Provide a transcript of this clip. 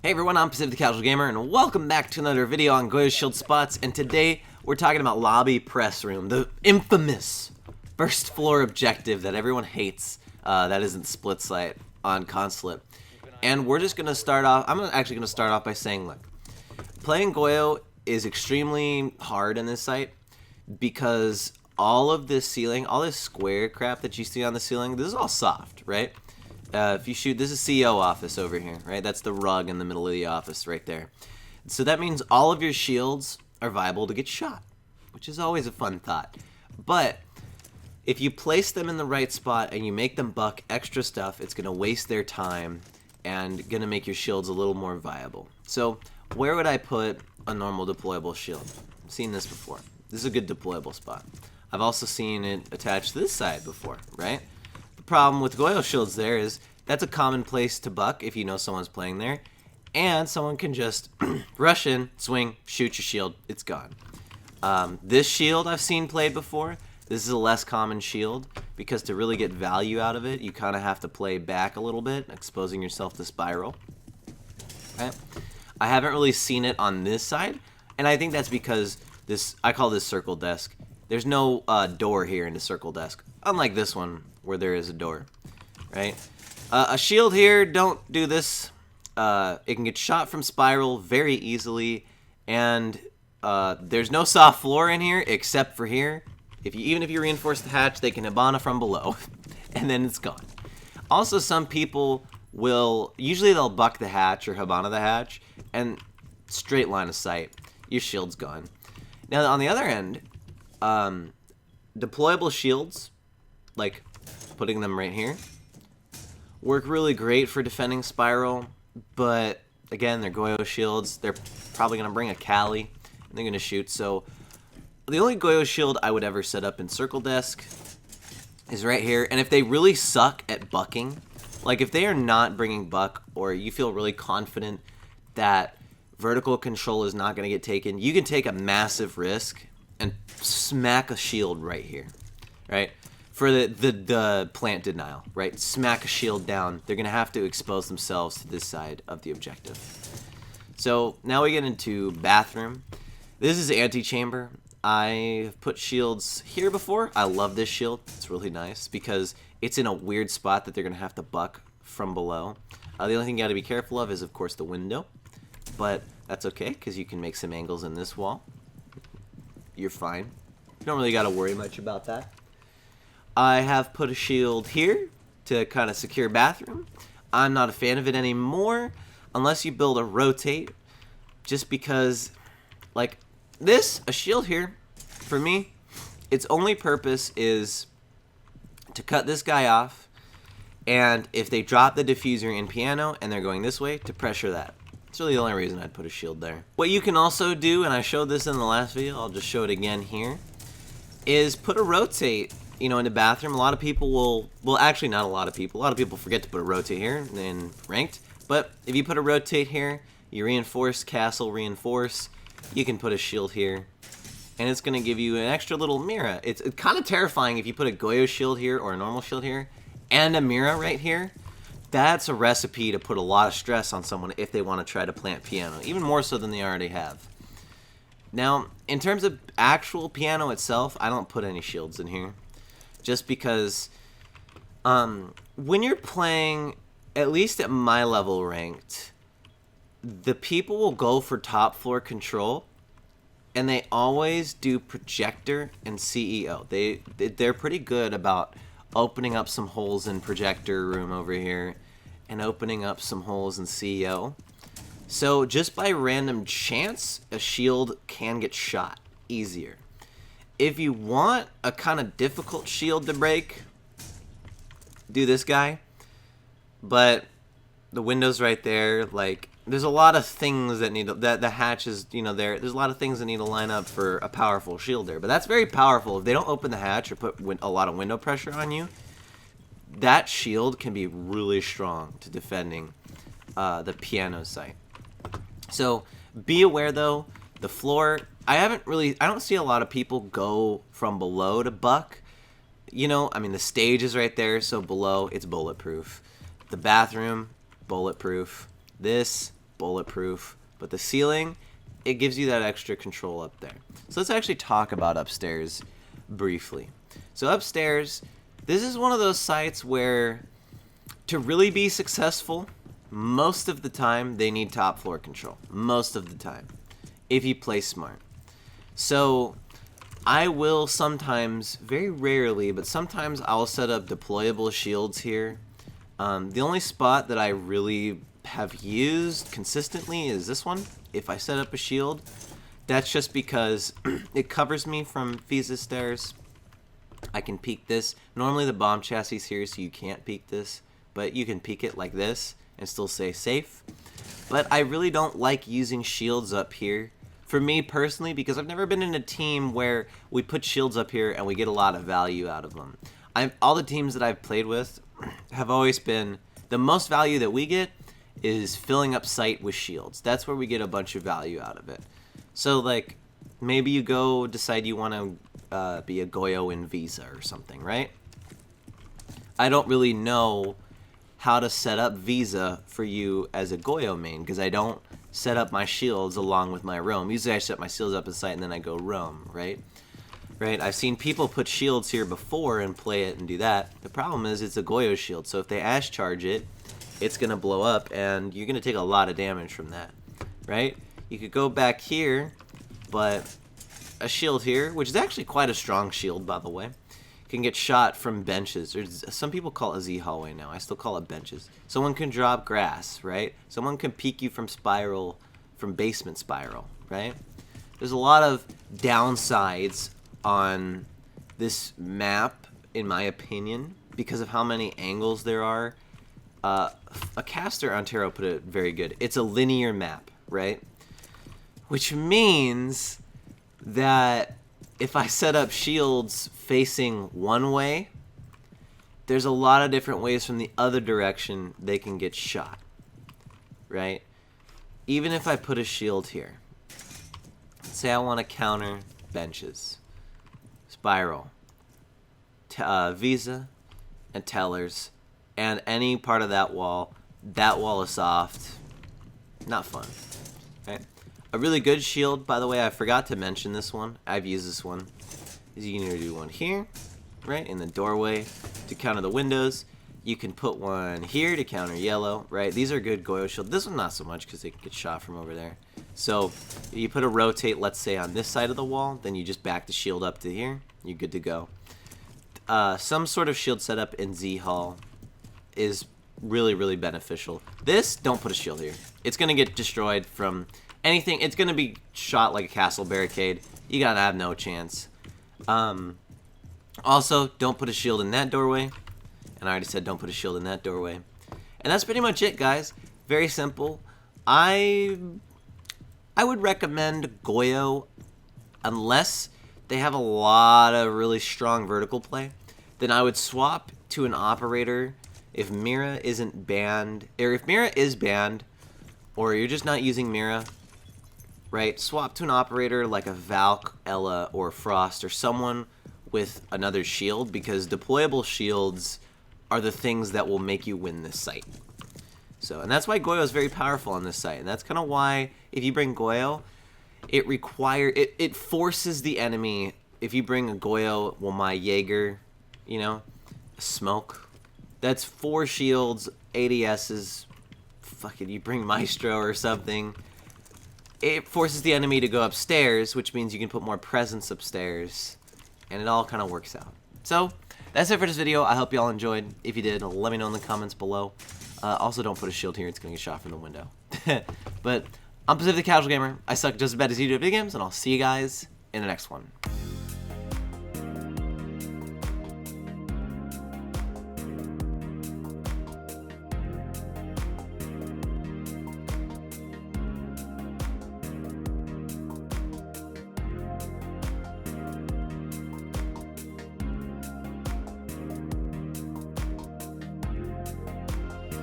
Hey everyone, I'm Pacific the Casual Gamer, and welcome back to another video on Goyo's Shield Spots. And today we're talking about Lobby Press Room, the infamous first floor objective that everyone hates. That isn't split site on Consulate. And we're just gonna start off. I'm actually gonna start off by saying, look, playing Goyo is extremely hard in this site because all of this ceiling, all this square crap that you see on the ceiling, this is all soft, right? If you shoot, this is CEO office over here, right? That's the rug in the middle of the office right there. So that means all of your shields are viable to get shot, which is always a fun thought. But if you place them in the right spot and you make them buck extra stuff, it's going to waste their time and going to make your shields a little more viable. So where would I put a normal deployable shield? I've seen this before. This is a good deployable spot. I've also seen it attached to this side before, right? Problem with Goyo shields there is that's a common place to buck if you know someone's playing there, and someone can just rush in, swing, shoot your shield, it's gone. This shield I've seen played before. This is a less common shield because to really get value out of it, you kind of have to play back a little bit, exposing yourself to spiral. Right? I haven't really seen it on this side, and I think that's because I call this circle desk. There's no door here in the circle desk, unlike this one where there is a door, right? A shield here, don't do this. It can get shot from spiral very easily, and there's no soft floor in here except for here. Even if you reinforce the hatch, they can Hibana from below, and then it's gone. Also, some people usually they'll buck the hatch or Hibana the hatch, and straight line of sight, your shield's gone. Now, on the other end, deployable shields, like putting them right here, work really great for defending spiral, but again, they're Goyo shields. They're probably going to bring a Cali, and they're going to shoot. So the only Goyo shield I would ever set up in circle desk is right here. And if they really suck at bucking, like if they are not bringing buck, or you feel really confident that vertical control is not going to get taken, you can take a massive risk and smack a shield right here, right? For the plant denial, right? Smack a shield down. They're going to have to expose themselves to this side of the objective. So now we get into bathroom. This is antechamber. I've put shields here before. I love this shield. It's really nice because it's in a weird spot that they're going to have to buck from below. The only thing you got to be careful of is, of course, the window. But that's okay because you can make some angles in this wall. You're fine. You don't really got to worry much about that. I have put a shield here to kind of secure bathroom. I'm not a fan of it anymore unless you build a rotate, just because, like this, a shield here, for me, its only purpose is to cut this guy off, and if they drop the diffuser in piano and they're going this way, to pressure that. It's really the only reason I'd put a shield there. What you can also do, and I showed this in the last video, I'll just show it again here, is put a rotate, in the bathroom. A lot of people well, actually not a lot of people forget to put a rotate here in ranked, but if you put a rotate here, you reinforce, castle, reinforce, you can put a shield here, and it's going to give you an extra little mirror. It's kind of terrifying if you put a Goyo shield here or a normal shield here, and a mirror right here. That's a recipe to put a lot of stress on someone if they want to try to plant piano, even more so than they already have. Now, in terms of actual piano itself, I don't put any shields in here. Just because when you're playing, at least at my level ranked, the people will go for top floor control, and they always do projector and CEO. They're pretty good about opening up some holes in projector room over here and opening up some holes in CEO. So just by random chance, a shield can get shot easier. If you want a kind of difficult shield to break, do this guy. But the window's right there. Like, there's a lot of things that need to, the hatch is, there's a lot of things that need to line up for a powerful shield there. But that's very powerful. If they don't open the hatch or put a lot of window pressure on you, that shield can be really strong to defending the piano site. So be aware though, the floor, I don't see a lot of people go from below to buck. The stage is right there, so below it's bulletproof. The bathroom, bulletproof. This, bulletproof. But the ceiling, it gives you that extra control up there. So let's actually talk about upstairs briefly. So upstairs, this is one of those sites where to really be successful, most of the time they need top floor control. Most of the time, if you play smart. So I will sometimes, very rarely, but sometimes I'll set up deployable shields here. The only spot that I really have used consistently is this one. If I set up a shield, that's just because it covers me from Visa's stairs. I can peek this. Normally the bomb chassis is here, so you can't peek this, but you can peek it like this and still stay safe. But I really don't like using shields up here, for me personally, because I've never been in a team where we put shields up here and we get a lot of value out of them. All the teams that I've played with have always been, the most value that we get is filling up site with shields. That's where we get a bunch of value out of it. So like, maybe you go decide you want to be a Goyo in Visa or something, right? I don't really know how to set up Visa for you as a Goyo main, because I don't set up my shields along with my roam. Usually I set my shields up in site and then I go roam, right? Right? I've seen people put shields here before and play it and do that. The problem is it's a Goyo shield, so if they Ash charge it, it's going to blow up and you're going to take a lot of damage from that, right? You could go back here, but a shield here, which is actually quite a strong shield, by the way, can get shot from benches. Some people call it a Z hallway now. I still call it benches. Someone can drop grass, right? Someone can peek you from spiral, from basement spiral, right? There's a lot of downsides on this map, in my opinion, because of how many angles there are. A caster on Tarot put it very good. It's a linear map, right? Which means that if I set up shields facing one way, there's a lot of different ways from the other direction they can get shot, right? Even if I put a shield here, say I want to counter benches, spiral, Visa, and tellers, and any part of that wall is soft, not fun, right? A really good shield, by the way, I forgot to mention this one. I've used this one. Is you can either do one here, right, in the doorway to counter the windows. You can put one here to counter yellow, right? These are good Goyo shield. This one not so much because they can get shot from over there. So you put a rotate, let's say, on this side of the wall, then you just back the shield up to here. You're good to go. Some sort of shield setup in Z Hall is really, really beneficial. This, don't put a shield here. It's going to get destroyed from anything. It's going to be shot like a castle barricade. You got to have no chance. Also, don't put a shield in that doorway. And I already said don't put a shield in that doorway. And that's pretty much it, guys. Very simple. I would recommend Goyo unless they have a lot of really strong vertical play. Then I would swap to an operator if Mira isn't banned, or if Mira is banned, or you're just not using Mira, right? Swap to an operator like a Valk, Ella, or Frost, or someone with another shield, because deployable shields are the things that will make you win this site. So, and that's why Goyo is very powerful on this site, and that's kind of why if you bring Goyo, it forces the enemy. If you bring a Goyo, well, my Jaeger, you know, smoke, that's 4 shields, ADSs, fucking, you bring Maestro or something, it forces the enemy to go upstairs, which means you can put more presence upstairs, and it all kind of works out. So, that's it for this video. I hope you all enjoyed. If you did, let me know in the comments below. Also, don't put a shield here. It's going to get shot from the window. But I'm Pacific the Casual Gamer. I suck just as bad as you do at video games, and I'll see you guys in the next one.